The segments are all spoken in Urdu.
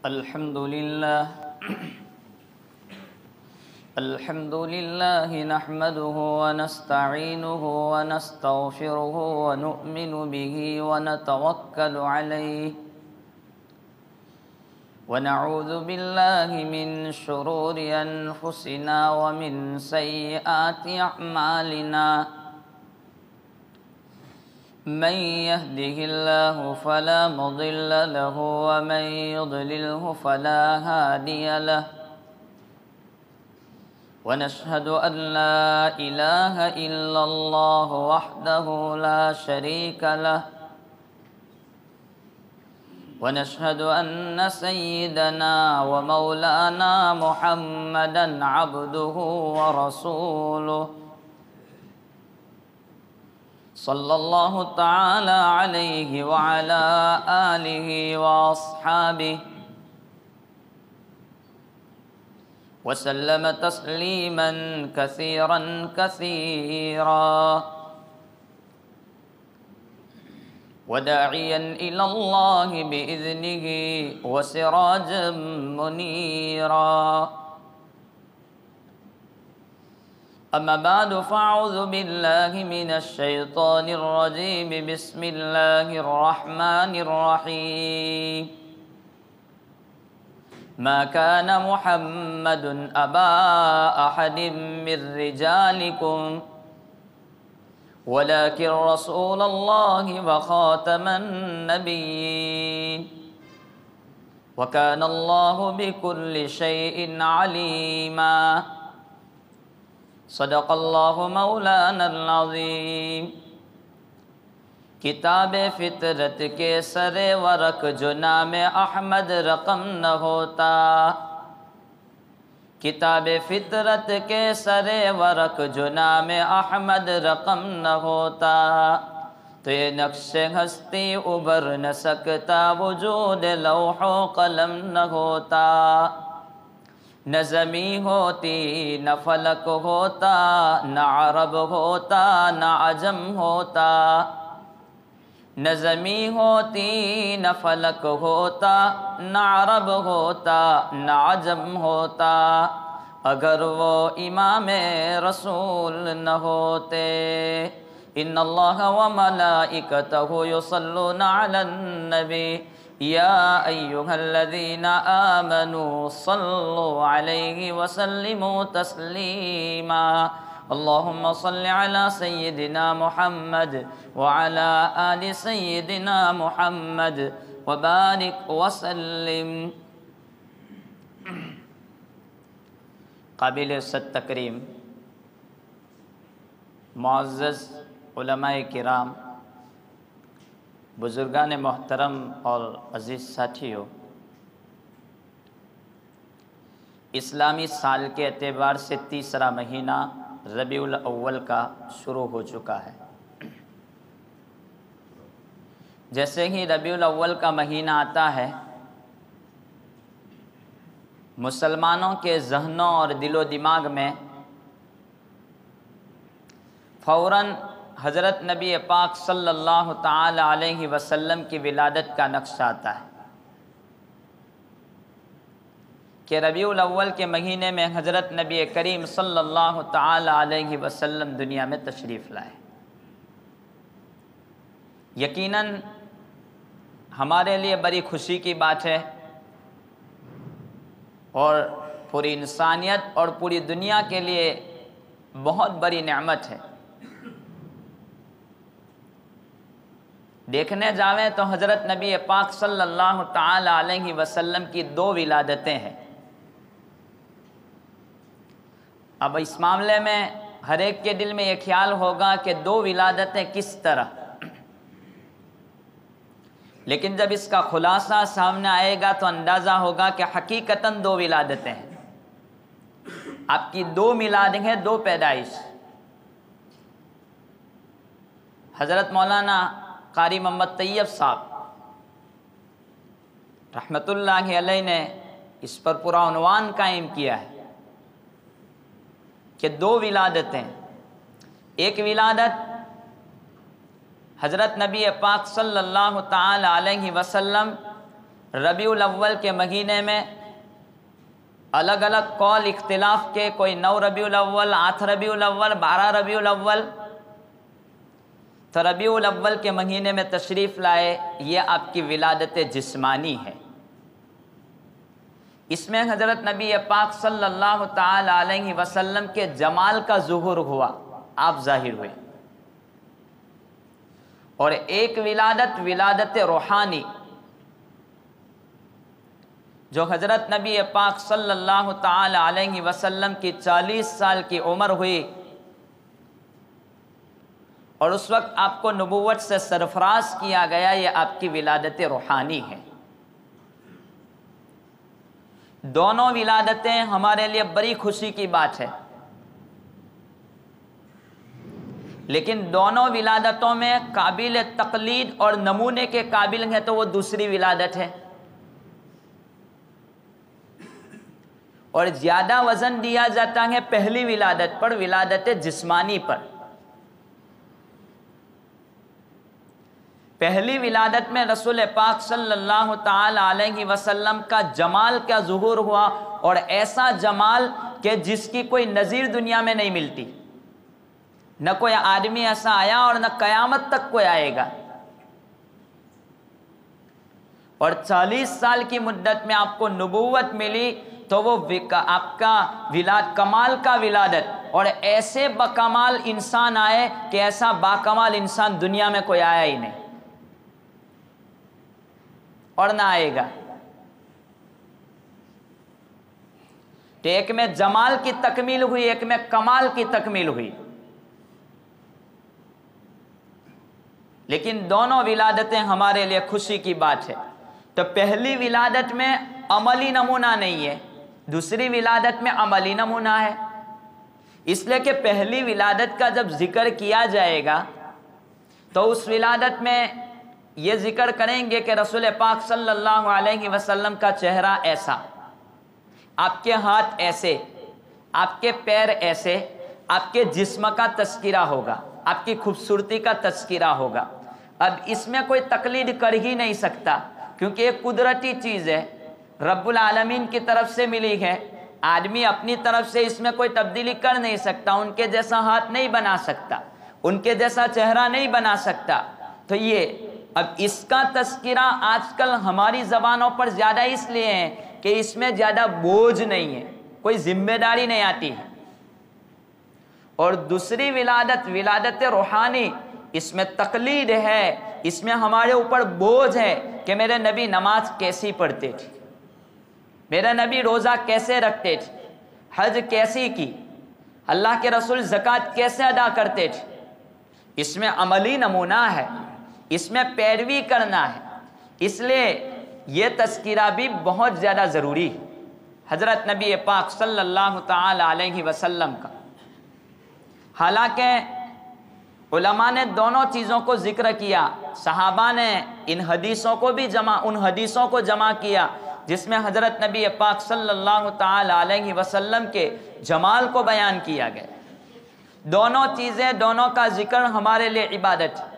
الحمد لله نحمده ونستعينه ونستغفره ونؤمن به ونتوكل عليه ونعوذ بالله من شرور أنفسنا ومن سيئات أعمالنا من يهده الله فلا مضل له ومن يضلله فلا هادي له ونشهد أن لا إله إلا الله وحده لا شريك له ونشهد أن سيدنا ومولانا محمدا عبده ورسوله صلى الله تعالى عليه وعلى آله وأصحابه وسلم تسليما كثيرا كثيرا وداعيا إلى الله بإذنه وسراجا منيرا أما بعد فأعوذ بالله من الشيطان الرجيم بسم الله الرحمن الرحيم ما كان محمد أبا أحد من رجالكم ولكن رسول الله وخاتم النبيين وكان الله بكل شيء عليما صدق اللہ مولانا العظیم۔ کتاب فطرت کے سر ورق جو نام احمد رقم نہ ہوتا، کتاب فطرت کے سر ورق جو نام احمد رقم نہ ہوتا، تو یہ نقش ہستی ابھر نہ سکتا وجود لوح و قلم نہ ہوتا، نہ زمین ہوتی نہ فلک ہوتا، نہ عرب ہوتا نہ عجم ہوتا، نہ زمین ہوتی نہ فلک ہوتا، نہ عرب ہوتا نہ عجم ہوتا، اگر وہ امام رسول نہ ہوتے۔ ان اللہ وملائکتہ یصلون علی النبی یا ایہا الذین آمنوا صلوا علیہ وسلموا تسلیما اللہم صل علی سیدنا محمد وعلی آل سیدنا محمد وبارک وسلم۔ قابل عزت تکریم معزز علماء کرام، بزرگان محترم اور عزیز ساتھیوں، اسلامی سال کے اعتبار سے تیسرا مہینہ ربیع الاول کا شروع ہو چکا ہے۔ جیسے ہی ربیع الاول کا مہینہ آتا ہے، مسلمانوں کے ذہنوں اور دل و دماغ میں فوراً حضرت نبی پاک صلی اللہ تعالی علیہ وسلم کی ولادت کا نقشہ آتا ہے کہ ربیع الاول کے مہینے میں حضرت نبی کریم صلی اللہ تعالی علیہ وسلم دنیا میں تشریف لائے۔ یقیناً ہمارے لیے بڑی خوشی کی بات ہے اور پوری انسانیت اور پوری دنیا کے لیے بہت بڑی نعمت ہے۔ دیکھنے جاویں تو حضرت نبی پاک صلی اللہ تعالی علیہ وسلم کی دو ولادتیں ہیں۔ اب اس معاملے میں ہر ایک کے دل میں یہ خیال ہوگا کہ دو ولادتیں کس طرح، لیکن جب اس کا خلاصہ سامنے آئے گا تو اندازہ ہوگا کہ حقیقتاً دو ولادتیں ہیں۔ آپ کی دو میلادیں ہیں، دو پیدائش۔ حضرت مولانا قاری محمد طیب صاحب رحمت اللہ علیہ نے اس پر پورا عنوان قائم کیا ہے کہ دو ولادتیں، ایک ولادت حضرت نبی پاک صلی اللہ تعالی علیہ وسلم ربیع الاول کے مہینے میں الگ الگ قول اختلاف کے، کوئی 9 ربیع الاول، 8 ربیع الاول، 12 ربیع الاول، تو ربیع الاول کے مہینے میں تشریف لائے، یہ آپ کی ولادت جسمانی ہے۔ اس میں حضرت نبی پاک صلی اللہ تعالی علیہ وسلم کے جمال کا ظہور ہوا، آپ ظاہر ہوئے۔ اور ایک ولادت روحانی، جو حضرت نبی پاک صلی اللہ تعالی علیہ وسلم کی 40 سال کی عمر ہوئی اور اس وقت آپ کو نبوت سے سرفراز کیا گیا، یہ آپ کی ولادت روحانی ہے۔ دونوں ولادتیں ہمارے لیے بڑی خوشی کی بات ہے، لیکن دونوں ولادتوں میں قابل تقلید اور نمونے کے قابل ہے تو وہ دوسری ولادت ہے، اور زیادہ وزن دیا جاتا ہے پہلی ولادت پر، ولادت جسمانی پر۔ پہلی ولادت میں رسول پاک صلی اللہ تعالی علیہ وسلم کا جمال کا ظہور ہوا، اور ایسا جمال کہ جس کی کوئی نظیر دنیا میں نہیں ملتی، نہ کوئی آدمی ایسا آیا اور نہ قیامت تک کوئی آئے گا۔ اور 40 سال کی مدت میں آپ کو نبوت ملی، تو وہ آپ کا کمال کا ولادت، اور ایسے بکمال انسان آئے کہ ایسا باکمال انسان دنیا میں کوئی آیا ہی نہیں اور نہ آئے گا۔ تو ایک میں جمال کی تکمیل ہوئی، ایک میں کمال کی تکمیل ہوئی، لیکن دونوں ولادتیں ہمارے لیے خوشی کی بات ہے۔ تو پہلی ولادت میں عملی نمونہ نہیں ہے، دوسری ولادت میں عملی نمونہ ہے، اس لیے کہ پہلی ولادت کا جب ذکر کیا جائے گا تو اس ولادت میں یہ ذکر کریں گے کہ رسول پاک صلی اللہ علیہ وسلم کا چہرہ ایسا، آپ کے ہاتھ ایسے، آپ کے پیر ایسے، آپ کے جسم کا تذکرہ ہوگا، آپ کی خوبصورتی کا تذکرہ ہوگا۔ اب اس میں کوئی تقلید کر ہی نہیں سکتا، کیونکہ یہ قدرتی چیز ہے، رب العالمین کی طرف سے ملی ہے، آدمی اپنی طرف سے اس میں کوئی تبدیلی کر نہیں سکتا، ان کے جیسا ہاتھ نہیں بنا سکتا، ان کے جیسا چہرہ نہیں بنا سکتا۔ تو یہ اب اس کا تذکرہ آج کل ہماری زبانوں پر زیادہ اس لیے ہے کہ اس میں زیادہ بوجھ نہیں ہے، کوئی ذمہ داری نہیں آتی ہے۔ اور دوسری ولادت روحانی، اس میں تقلید ہے، اس میں ہمارے اوپر بوجھ ہے کہ میرے نبی نماز کیسی پڑھتے تھے، میرے نبی روزہ کیسے رکھتے تھے، حج کیسی کی، اللہ کے رسول زکوٰۃ کیسے ادا کرتے تھے۔ اس میں عملی نمونہ ہے، اس میں پیروی کرنا ہے، اس لیے یہ تذکرہ بھی بہت زیادہ ضروری ہے حضرت نبی پاک صلی اللہ تعالی علیہ وسلم کا۔ حالانکہ علماء نے دونوں چیزوں کو ذکر کیا، صحابہ نے ان حدیثوں کو جمع کیا جس میں حضرت نبی پاک صلی اللہ تعالی علیہ وسلم کے جمال کو بیان کیا گیا۔ دونوں چیزیں، دونوں کا ذکر ہمارے لیے عبادت ہے۔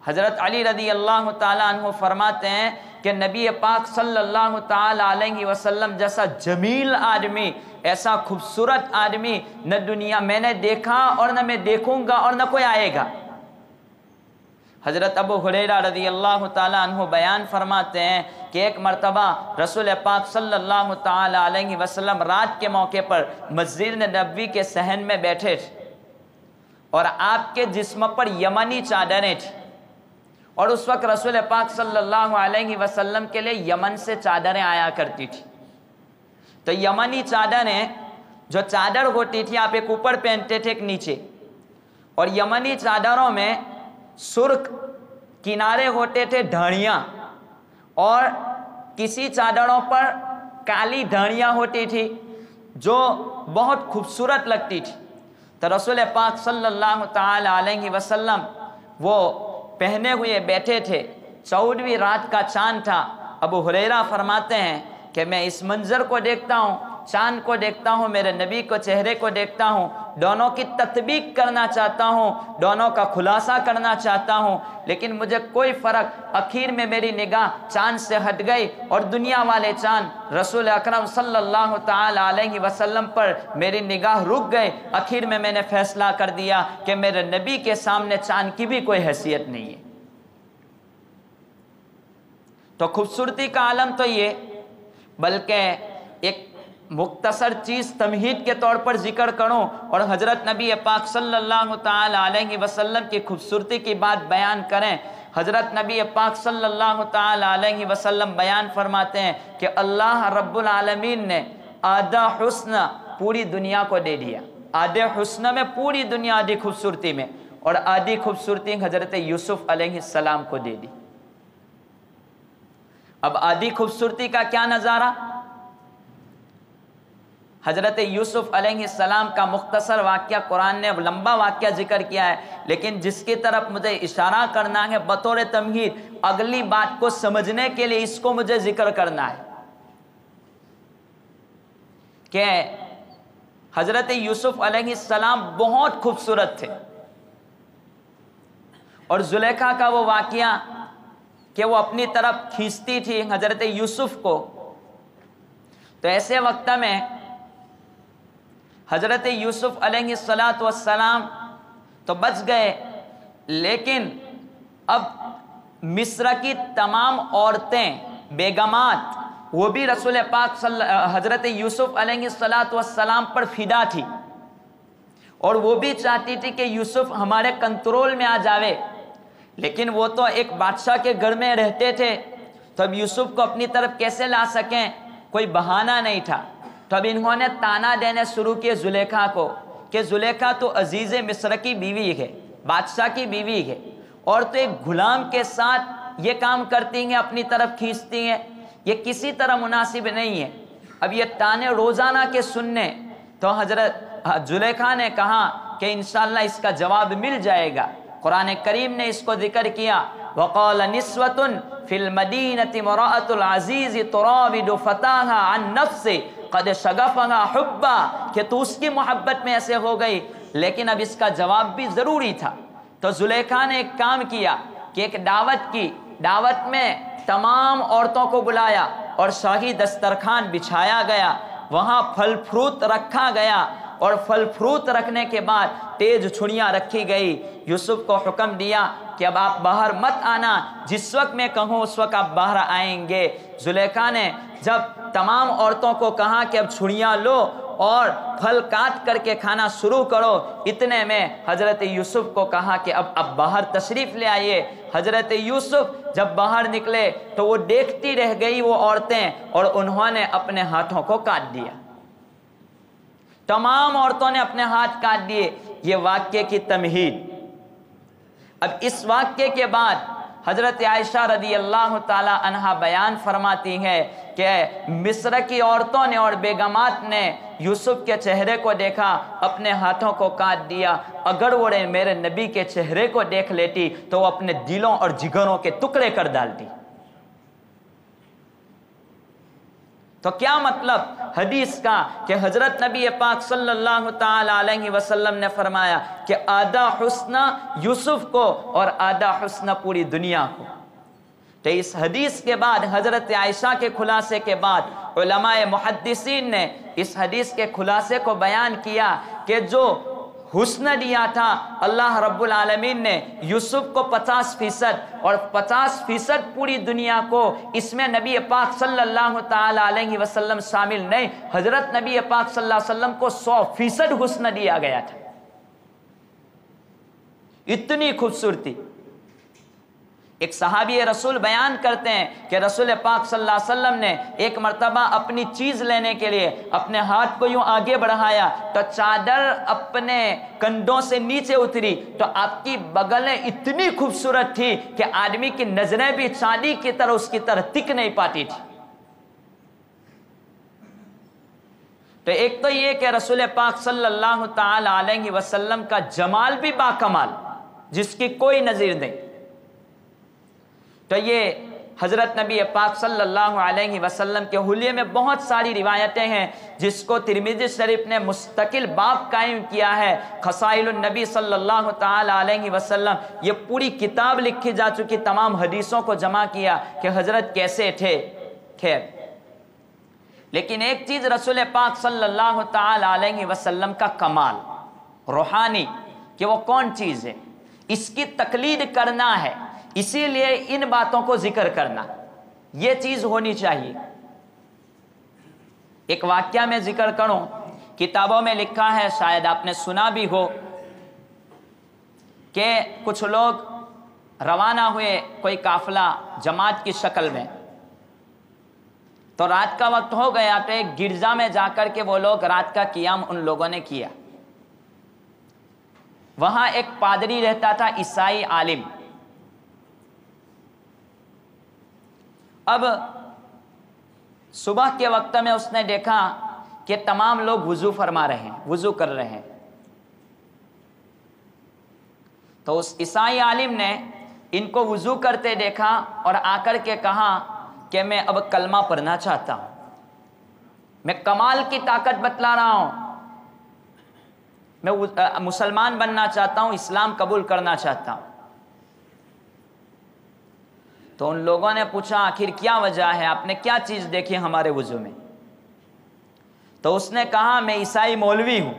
حضرت علی رضی اللہ تعالیٰ عنہ فرماتے ہیں کہ نبی پاک صلی اللہ تعالی علیہ وسلم جیسا جمیل آدمی، ایسا خوبصورت آدمی نہ دنیا میں نے دیکھا اور نہ میں دیکھوں گا اور نہ کوئی آئے گا۔ حضرت ابو ہریرہ رضی اللہ تعالیٰ عنہ بیان فرماتے ہیں کہ ایک مرتبہ رسول پاک صلی اللہ تعالی علیہ وسلم رات کے موقع پر مسجد نبوی کے صحن میں بیٹھے تھے، اور آپ کے جسم پر یمنی چادریں تھیں، اور اس وقت رسول پاک صلی اللہ علیہ وسلم کے لیے یمن سے چادریں آیا کرتی تھی۔ تو یمنی چادریں، جو چادر ہوتی تھی، آپ ایک اوپر پہنتے تھے ایک نیچے، اور یمنی چادروں میں سرخ کنارے ہوتے تھے ڈھاڑیاں، اور کسی چادروں پر کالی ڈھاڑیاں ہوتی تھی جو بہت خوبصورت لگتی تھی۔ تو رسول پاک صلی اللہ تعالی علیہ وسلم وہ پہنے ہوئے بیٹھے تھے، 14ویں رات کا چاند تھا۔ ابو ہریرہ فرماتے ہیں کہ میں اس منظر کو دیکھتا ہوں چاند کو دیکھتا ہوں، میرے نبی کو چہرے کو دیکھتا ہوں، دونوں کی تطبیق کرنا چاہتا ہوں، دونوں کا خلاصہ کرنا چاہتا ہوں، لیکن مجھے کوئی فرق، اخیر میں میری نگاہ چاند سے ہٹ گئی اور دنیا والے چاند رسول اکرم صلی اللہ تعالی علیہ وسلم پر میری نگاہ رک گئے۔ اخیر میں نے فیصلہ کر دیا کہ میرے نبی کے سامنے چاند کی بھی کوئی حیثیت نہیں ہے۔ تو خوبصورتی کا عالم تو یہ، بلکہ ایک مختصر چیز تمہید کے طور پر ذکر کروں اور حضرت نبی پاک صلی اللہ تعالی علیہ وسلم کی خوبصورتی کی بات بیان کریں۔ حضرت نبی پاک صلی اللہ تعالی علیہ وسلم بیان فرماتے ہیں کہ اللہ رب العالمین نے آدھا حسن پوری دنیا کو دے دیا، آدھے حسن میں پوری دنیا آدھی خوبصورتی میں، اور آدھی خوبصورتی حضرت یوسف علیہ السلام کو دے دی۔ اب آدھی خوبصورتی کا کیا نظارہ؟ حضرت یوسف علیہ السلام کا مختصر واقعہ قرآن نے لمبا واقعہ ذکر کیا ہے، لیکن جس کی طرف مجھے اشارہ کرنا ہے بطور تمہید، اگلی بات کو سمجھنے کے لیے اس کو مجھے ذکر کرنا ہے کہ حضرت یوسف علیہ السلام بہت خوبصورت تھے، اور زلیخا کا وہ واقعہ کہ وہ اپنی طرف کھینچتی تھی حضرت یوسف کو، تو ایسے وقت میں حضرت یوسف علیہ السلام تو بچ گئے، لیکن اب مصر کی تمام عورتیں بیگمات وہ بھی رسول پاک حضرت یوسف علیہ السلام پر فدا تھی، اور وہ بھی چاہتی تھی کہ یوسف ہمارے کنٹرول میں آ جاوے، لیکن وہ تو ایک بادشاہ کے گھر میں رہتے تھے، تو اب یوسف کو اپنی طرف کیسے لا سکیں، کوئی بہانہ نہیں تھا۔ تو اب انہوں نے تانا دینے شروع کیے زلیخا کو کہ زلیخا تو عزیز مصر کی بیوی ہے، بادشاہ کی بیوی ہے، اور تو ایک غلام کے ساتھ یہ کام کرتی ہیں، اپنی طرف کھینچتی ہیں، یہ کسی طرح مناسب نہیں ہے۔ اب یہ تانے روزانہ کے سننے، تو حضرت زلیخا نے کہا کہ انشاءاللہ اس کا جواب مل جائے گا۔ قرآن کریم نے اس کو ذکر کیا، وَقَالَ نِسْوَةٌ فِي الْمَدِينَةِ امْرَأَةُ الْعَزِيزِ تُرَاوِدُ فَتَاهَا عَن نَفْسِهِ قَدْ شَغَفَهَا حُبًّا، کہ تو اس کی محبت میں ایسے ہو گئی، لیکن اب اس کا جواب بھی ضروری تھا۔ تو زلیخا نے ایک کام کیا کہ ایک دعوت کی، دعوت میں تمام عورتوں کو بلایا اور شاہی دسترخوان بچھایا گیا، وہاں پھل فروٹ رکھا گیا، اور پھل فروٹ رکھنے کے بعد تیز چھڑیاں رکھی گئی۔ یوسف کو حکم دیا کہ اب آپ باہر مت آنا، جس وقت میں کہوں اس وقت آپ باہر آئیں گے۔ زلیخا نے جب تمام عورتوں کو کہا کہ اب چھڑیاں لو اور پھل کاٹ کر کے کھانا شروع کرو، اتنے میں حضرت یوسف کو کہا کہ اب باہر تشریف لے آئیے۔ حضرت یوسف جب باہر نکلے تو وہ دیکھتی رہ گئی وہ عورتیں، اور انہوں نے اپنے ہاتھوں کو کاٹ دیا، تمام عورتوں نے اپنے ہاتھ کاٹ دیے۔ یہ واقعے کی تمہید۔ اب اس واقعے کے بعد حضرت عائشہ رضی اللہ تعالی عنہا بیان فرماتی ہے کہ مصر کی عورتوں نے اور بیگمات نے یوسف کے چہرے کو دیکھا، اپنے ہاتھوں کو کاٹ دیا۔ اگر وہ میرے نبی کے چہرے کو دیکھ لیتی تو وہ اپنے دلوں اور جگروں کے ٹکڑے کر ڈالتی۔ تو کیا مطلب حدیث کا کہ حضرت نبی پاک صلی اللہ تعالی علیہ وسلم نے فرمایا کہ آدھا حسن یوسف کو اور آدھا حسن پوری دنیا کو۔ تو اس حدیث کے بعد، حضرت عائشہ کے خلاصے کے بعد، علماء محدثین نے اس حدیث کے خلاصے کو بیان کیا کہ جو حسن دیا تھا اللہ رب العالمین نے یوسف کو 50%، اور 50% پوری دنیا کو، اس میں نبی پاک صلی اللہ تعالی علیہ وسلم شامل نہیں۔ حضرت نبی پاک صلی اللہ علیہ وسلم کو 100% حسن دیا گیا تھا، اتنی خوبصورتی۔ ایک صحابی رسول بیان کرتے ہیں کہ رسول پاک صلی اللہ علیہ وسلم نے ایک مرتبہ اپنی چیز لینے کے لیے اپنے ہاتھ کو یوں آگے بڑھایا تو چادر اپنے کندھوں سے نیچے اتری، تو آپ کی بغلیں اتنی خوبصورت تھی کہ آدمی کی نظریں بھی چاندی کی طرح اس کی طرح ٹک نہیں پاتی تھی۔ تو ایک تو یہ کہ رسول پاک صلی اللہ تعالی علیہ وسلم کا جمال بھی باکمال، جس کی کوئی نظیر نہیں۔ تو یہ حضرت نبی پاک صلی اللہ علیہ وسلم کے حلیے میں بہت ساری روایتیں ہیں جس کو ترمذی شریف نے مستقل باب قائم کیا ہے، خصائل النبی صلی اللہ تعالی علیہ وسلم۔ یہ پوری کتاب لکھی جا چکی، تمام حدیثوں کو جمع کیا کہ حضرت کیسے تھے۔ خیر، لیکن ایک چیز رسول پاک صلی اللہ تعالی علیہ وسلم کا کمال روحانی کہ وہ کون چیز ہے، اس کی تقلید کرنا ہے، اسی لیے ان باتوں کو ذکر کرنا، یہ چیز ہونی چاہیے۔ ایک واقعہ میں ذکر کروں، کتابوں میں لکھا ہے، شاید آپ نے سنا بھی ہو، کہ کچھ لوگ روانہ ہوئے، کوئی قافلہ جماعت کی شکل میں، تو رات کا وقت ہو گیا، تو ایک گرجا میں جا کر کے وہ لوگ رات کا قیام ان لوگوں نے کیا۔ وہاں ایک پادری رہتا تھا، عیسائی عالم۔ اب صبح کے وقت میں اس نے دیکھا کہ تمام لوگ وضو فرما رہے ہیں، وضو کر رہے ہیں، تو اس عیسائی عالم نے ان کو وضو کرتے دیکھا اور آ کر کے کہا کہ میں اب کلمہ پڑھنا چاہتا ہوں، میں کمال کی طاقت بتلا رہا ہوں، میں مسلمان بننا چاہتا ہوں، اسلام قبول کرنا چاہتا ہوں۔ تو ان لوگوں نے پوچھا آخر کیا وجہ ہے، آپ نے کیا چیز دیکھی ہمارے وضو میں؟ تو اس نے کہا میں عیسائی مولوی ہوں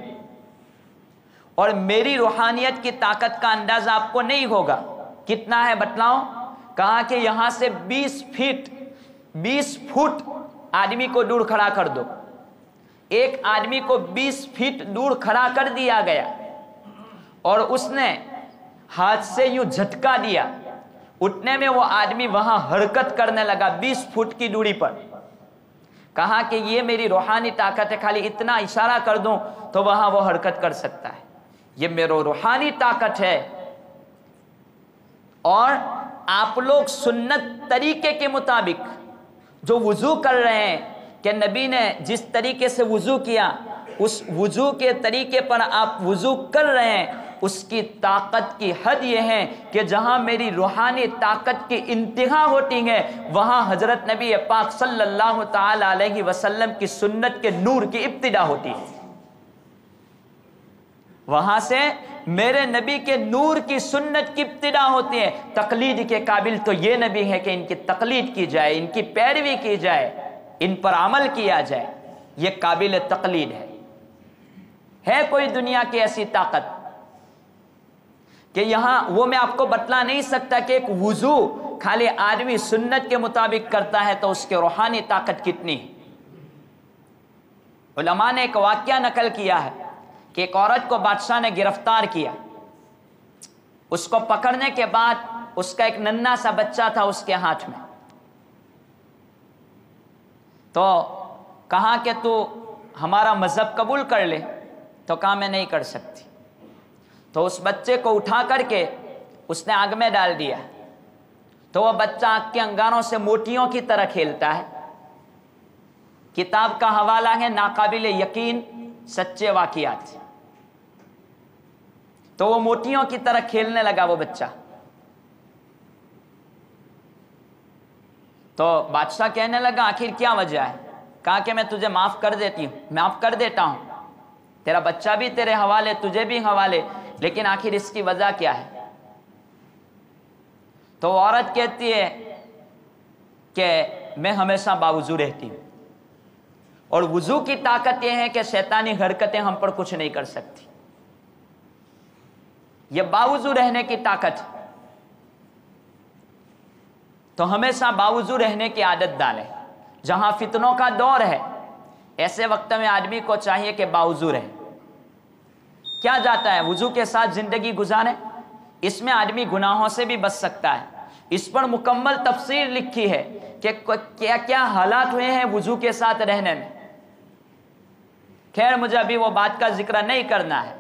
اور میری روحانیت کی طاقت کا اندازہ آپ کو نہیں ہوگا، کتنا ہے بتلاؤں؟ کہا کہ یہاں سے 20 فٹ آدمی کو دور کھڑا کر دو۔ ایک آدمی کو 20 فٹ دور کھڑا کر دیا گیا اور اس نے ہاتھ سے یوں جھٹکا دیا، اٹھنے میں وہ آدمی وہاں حرکت کرنے لگا 20 فٹ کی دوری پر۔ کہا کہ یہ میری روحانی طاقت ہے، خالی اتنا اشارہ کر دوں تو وہاں وہ حرکت کر سکتا ہے، یہ میری روحانی طاقت ہے۔ اور آپ لوگ سنت طریقے کے مطابق جو وضو کر رہے ہیں کہ نبی نے جس طریقے سے وضو کیا، اس وضو کے طریقے پر آپ وضو کر رہے ہیں، اس کی طاقت کی حد یہ ہے کہ جہاں میری روحانی طاقت کی انتہا ہوتی ہے وہاں حضرت نبی پاک صلی اللہ تعالی علیہ وسلم کی سنت کے نور کی ابتدا ہوتی ہے، وہاں سے میرے نبی کے نور کی سنت کی ابتدا ہوتی ہے۔ تقلید کے قابل تو یہ نبی ہے کہ ان کی تقلید کی جائے، ان کی پیروی کی جائے، ان پر عمل کیا جائے، یہ قابل تقلید ہے کوئی دنیا کی ایسی طاقت کہ یہاں وہ میں آپ کو بتلا نہیں سکتا کہ ایک وضو خالی آدمی سنت کے مطابق کرتا ہے تو اس کے روحانی طاقت کتنی ہے۔ علماء نے ایک واقعہ نقل کیا ہے کہ ایک عورت کو بادشاہ نے گرفتار کیا، اس کو پکڑنے کے بعد اس کا ایک ننھا سا بچہ تھا اس کے ہاتھ میں، تو کہا کہ تو ہمارا مذہب قبول کر لے، تو کہا میں نہیں کر سکتی۔ تو اس بچے کو اٹھا کر کے اس نے آگ میں ڈال دیا، تو وہ بچہ آگ کے انگاروں سے موتیوں کی طرح کھیلتا ہے۔ کتاب کا حوالہ ہے ناقابل یقین سچے واقعات، تو وہ موتیوں کی طرح کھیلنے لگا وہ بچہ۔ تو بادشاہ کہنے لگا آخر کیا وجہ ہے؟ کہا کہ میں تجھے معاف کر دیتا ہوں، تیرا بچہ بھی تیرے حوالے، تجھے بھی حوالے، لیکن آخر اس کی وجہ کیا ہے؟ تو وہ عورت کہتی ہے کہ میں ہمیشہ باوضو رہتی ہوں، اور وضو کی طاقت یہ ہے کہ شیطانی حرکتیں ہم پر کچھ نہیں کر سکتی، یہ باوضو رہنے کی طاقت۔ تو ہمیشہ باوضو رہنے کی عادت ڈالیں، جہاں فتنوں کا دور ہے ایسے وقت میں آدمی کو چاہیے کہ باوضو رہے۔ کیا جاتا ہے وضو کے ساتھ زندگی گزارے، اس میں آدمی گناہوں سے بھی بچ سکتا ہے۔ اس پر مکمل تفسیر لکھی ہے کہ کیا کیا حالات ہوئے ہیں وضو کے ساتھ رہنے میں۔ خیر مجھے ابھی وہ بات کا ذکر نہیں کرنا ہے،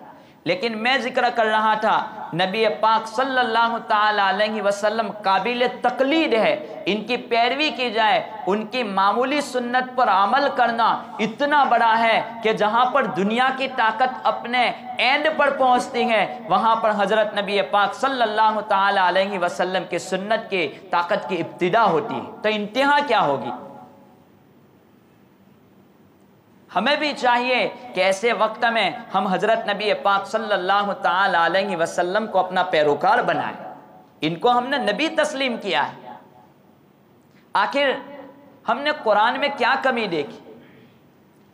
لیکن میں ذکر کر رہا تھا نبی پاک صلی اللہ تعالی علیہ وسلم قابل تقلید ہے، ان کی پیروی کی جائے، ان کی معمولی سنت پر عمل کرنا اتنا بڑا ہے کہ جہاں پر دنیا کی طاقت اپنے اینڈ پر پہنچتی ہے وہاں پر حضرت نبی پاک صلی اللہ تعالی علیہ وسلم کی سنت کی طاقت کی ابتدا ہوتی ہے، تو انتہا کیا ہوگی؟ ہمیں بھی چاہیے کہ ایسے وقت میں ہم حضرت نبی پاک صلی اللہ تعالی علیہ وسلم کو اپنا پیروکار بنائیں، ان کو ہم نے نبی تسلیم کیا ہے۔ آخر ہم نے قرآن میں کیا کمی دیکھی؟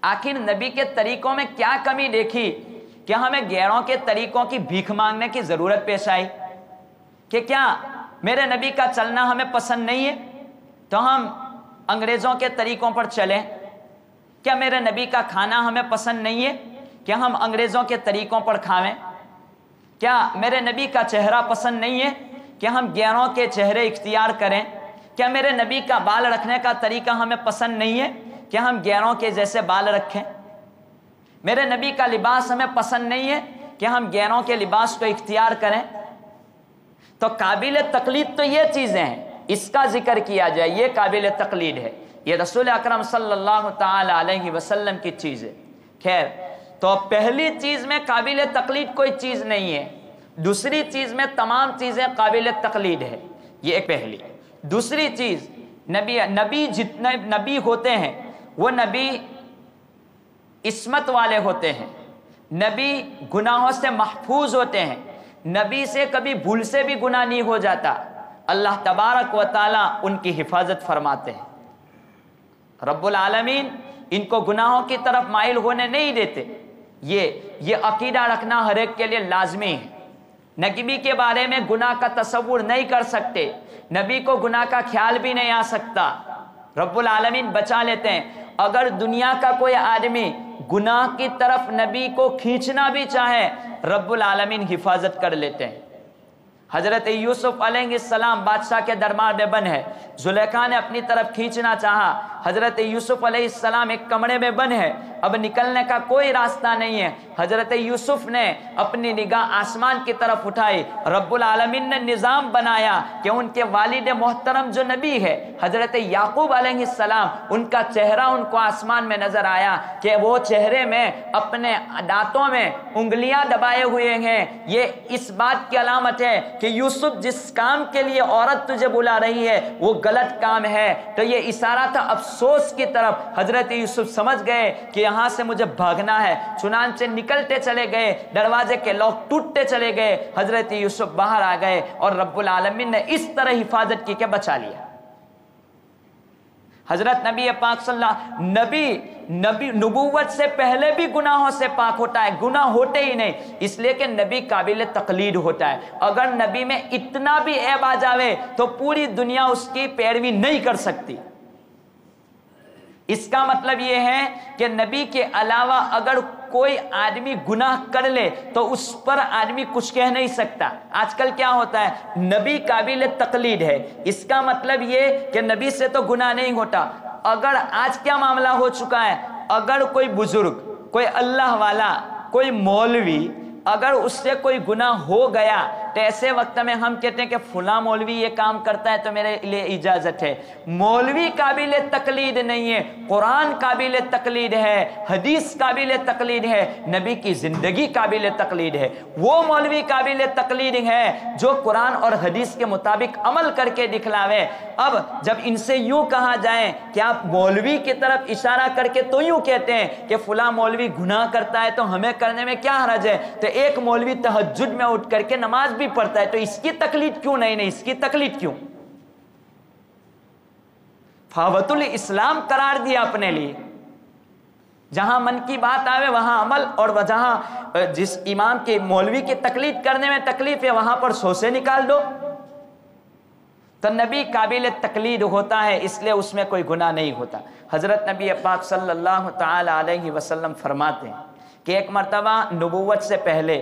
آخر نبی کے طریقوں میں کیا کمی دیکھی کہ ہمیں غیروں کے طریقوں کی بھیک مانگنے کی ضرورت پیش آئی؟ کہ کیا میرے نبی کا چلنا ہمیں پسند نہیں ہے تو ہم انگریزوں کے طریقوں پر چلیں؟ کیا میرے نبی کا کھانا ہمیں پسند نہیں ہے کہ ہم انگریزوں کے طریقوں پر کھاویں؟ کیا میرے نبی کا چہرہ پسند نہیں ہے کہ ہم غیروں کے چہرے اختیار کریں؟ کیا میرے نبی کا بال رکھنے کا طریقہ ہمیں پسند نہیں ہے کہ ہم غیروں کے جیسے بال رکھیں؟ میرے نبی کا لباس ہمیں پسند نہیں ہے کہ ہم غیروں کے لباس کو اختیار کریں؟ تو قابل تقلید تو یہ چیزیں ہیں، اس کا ذکر کیا جائے، یہ قابل تقلید ہے، یہ رسول اکرم صلی اللہ تعالی علیہ وسلم کی چیز ہے۔ خیر، تو پہلی چیز میں قابل تقلید کوئی چیز نہیں ہے، دوسری چیز میں تمام چیزیں قابل تقلید ہے، یہ ایک پہلی۔ دوسری چیز، نبی جتنے نبی ہوتے ہیں وہ نبی عصمت والے ہوتے ہیں، نبی گناہوں سے محفوظ ہوتے ہیں، نبی سے کبھی بھول سے بھی گناہ نہیں ہو جاتا، اللہ تبارک و تعالی ان کی حفاظت فرماتے ہیں، رب العالمین ان کو گناہوں کی طرف مائل ہونے نہیں دیتے۔ یہ عقیدہ رکھنا ہر ایک کے لیے لازمی ہے۔ نبی کے بارے میں گناہ کا تصور نہیں کر سکتے، نبی کو گناہ کا خیال بھی نہیں آ سکتا، رب العالمین بچا لیتے ہیں۔ اگر دنیا کا کوئی آدمی گناہ کی طرف نبی کو کھینچنا بھی چاہے رب العالمین حفاظت کر لیتے ہیں۔ حضرت یوسف علیہ السلام بادشاہ کے دربار میں بند ہے، زلیخا نے اپنی طرف کھینچنا چاہا، حضرت یوسف علیہ السلام ایک کمرے میں بند ہے، اب نکلنے کا کوئی راستہ نہیں ہے، حضرت یوسف نے اپنی نگاہ آسمان کی طرف اٹھائی، رب العالمین نے نظام بنایا کہ ان کے والد محترم جو نبی ہے حضرت یعقوب علیہ السلام، ان کا چہرہ ان کو آسمان میں نظر آیا کہ وہ چہرے میں اپنے دانتوں میں انگلیاں دبائے ہوئے ہیں، یہ اس بات کی علامت ہے کہ یوسف جس کام کے لیے عورت تجھے بلا رہی ہے وہ غلط کام ہے۔ تو یہ اشارہ تھا افسوس کی طرف، حضرت یوسف سمجھ گئے کہ یہاں سے مجھے بھاگنا ہے، چنانچہ نکلتے چلے گئے، دروازے کے لاک ٹوٹتے چلے گئے، حضرت یوسف باہر آ گئے اور رب العالمین نے اس طرح حفاظت کی کہ بچا لیا۔ حضرت نبی پاک صلی اللہ نبی نبوت سے پہلے بھی گناہوں سے پاک ہوتا ہے، گناہ ہوتے ہی نہیں، اس لیے کہ نبی قابل تقلید ہوتا ہے۔ اگر نبی میں اتنا بھی عیب آ جاوے تو پوری دنیا اس کی پیروی نہیں کر سکتی۔ اس کا مطلب یہ ہے کہ نبی کے علاوہ اگر کوئی آدمی گناہ کر لے تو اس پر آدمی کچھ کہہ نہیں سکتا۔ آج کل کیا ہوتا ہے، نبی قابل تقلید ہے، اس کا مطلب یہ کہ نبی سے تو گناہ نہیں ہوتا۔ اگر آج کیا معاملہ ہو چکا ہے، اگر کوئی بزرگ، کوئی اللہ والا، کوئی مولوی، اگر اس سے کوئی گناہ ہو گیا تو ایسے وقت میں ہم کہتے ہیں کہ فلاں مولوی یہ کام کرتا ہے تو میرے لیے اجازت ہے۔ مولوی قابل تقلید نہیں ہے، قرآن قابل تقلید ہے، حدیث قابل تقلید ہے، نبی کی زندگی قابل تقلید ہے۔ وہ مولوی قابل تقلید ہے جو قرآن اور حدیث کے مطابق عمل کر کے دکھلاوے۔ اب جب ان سے یوں کہا جائے کہ آپ مولوی کی طرف اشارہ کر کے تو یوں کہتے ہیں کہ فلاں مولوی گناہ کرتا ہے تو ہمیں کرنے میں کیا حرج ہے، تو ایک مولوی تہجد میں اٹھ کر کے نماز بھی پڑھتا ہے تو اس کی تقلید کیوں نہیں اس کی تقلید کیوں؟ فاوت الاسلام قرار دیا اپنے لیے، جہاں من کی بات آوے وہاں عمل، اور جہاں جس امام کے مولوی کی تقلید کرنے میں تکلیف ہے وہاں پر سو سے نکال دو۔ تو نبی قابل تقلید ہوتا ہے، اس لیے اس میں کوئی گناہ نہیں ہوتا۔ حضرت نبی پاک صلی اللہ تعالی علیہ وسلم فرماتے ہیں کہ ایک مرتبہ نبوت سے پہلے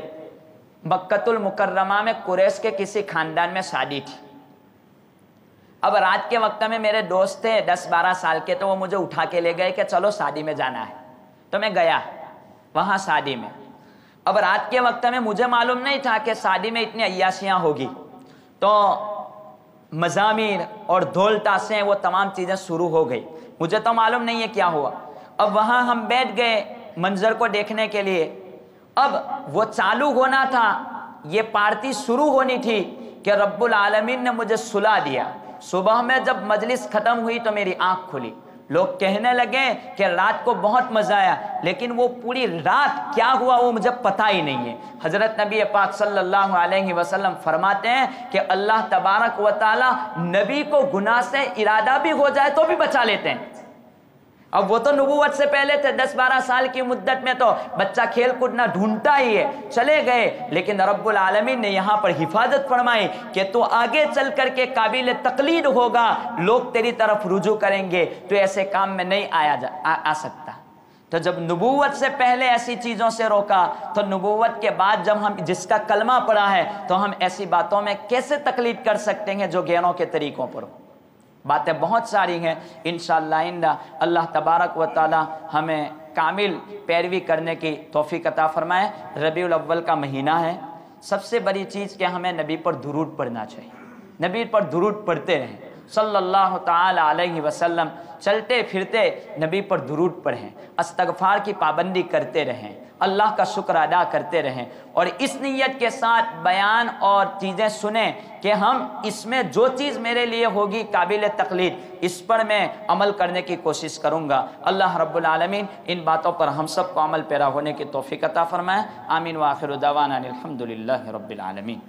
مکۃ المکرمہ میں قریش کے کسی خاندان میں شادی تھی۔ اب رات کے وقت میں میرے دوست تھے 10-12 سال کے، تو وہ مجھے اٹھا کے لے گئے کہ چلو شادی میں جانا ہے، تو میں گیا وہاں شادی میں۔ اب رات کے وقت میں مجھے معلوم نہیں تھا کہ شادی میں اتنی عیاشیاں ہوگی، تو مزامیر اور ڈھول تاشیں وہ تمام چیزیں شروع ہو گئی، مجھے تو معلوم نہیں ہے کیا ہوا۔ اب وہاں ہم بیٹھ گئے منظر کو دیکھنے کے لیے، اب وہ چالو ہونا تھا، یہ پارٹی شروع ہونی تھی کہ رب العالمین نے مجھے سلا دیا۔ صبح میں جب مجلس ختم ہوئی تو میری آنکھ کھلی، لوگ کہنے لگے کہ رات کو بہت مزہ آیا، لیکن وہ پوری رات کیا ہوا وہ مجھے پتہ ہی نہیں ہے۔ حضرت نبی پاک صلی اللہ علیہ وسلم فرماتے ہیں کہ اللہ تبارک و تعالی نبی کو گناہ سے ارادہ بھی ہو جائے تو بھی بچا لیتے ہیں۔ اب وہ تو نبوت سے پہلے تھے، 10-12 سال کی مدت میں تو بچہ کھیل کودنا ڈھونڈتا ہی ہے، چلے گئے، لیکن رب العالمین نے یہاں پر حفاظت فرمائی کہ تو آگے چل کر کے قابل تقلید ہوگا، لوگ تیری طرف رجوع کریں گے، تو ایسے کام میں نہیں آ سکتا۔ تو جب نبوت سے پہلے ایسی چیزوں سے روکا تو نبوت کے بعد جب ہم جس کا کلمہ پڑھا ہے تو ہم ایسی باتوں میں کیسے تقلید کر سکتے ہیں جو غیروں کے طریقوں پر ہو؟ باتیں بہت ساری ہیں، انشاءاللہ آئندہ اللہ تبارک و تعالی ہمیں کامل پیروی کرنے کی توفیق عطا فرمائے۔ ربیع الاول کا مہینہ ہے، سب سے بڑی چیز کہ ہمیں نبی پر درود پڑھنا چاہیے، نبی پر درود پڑھتے رہیں صلی اللہ تعالی علیہ وسلم، چلتے پھرتے نبی پر درود پڑھیں، استغفار کی پابندی کرتے رہیں، اللہ کا شکر ادا کرتے رہیں، اور اس نیت کے ساتھ بیان اور چیزیں سنیں کہ ہم اس میں جو چیز میرے لیے ہوگی قابل تقلید اس پر میں عمل کرنے کی کوشش کروں گا۔ اللہ رب العالمین ان باتوں پر ہم سب کو عمل پیرا ہونے کی توفیق عطا فرمائے۔ آمین وآخر دعوانا الحمدللہ رب العالمین۔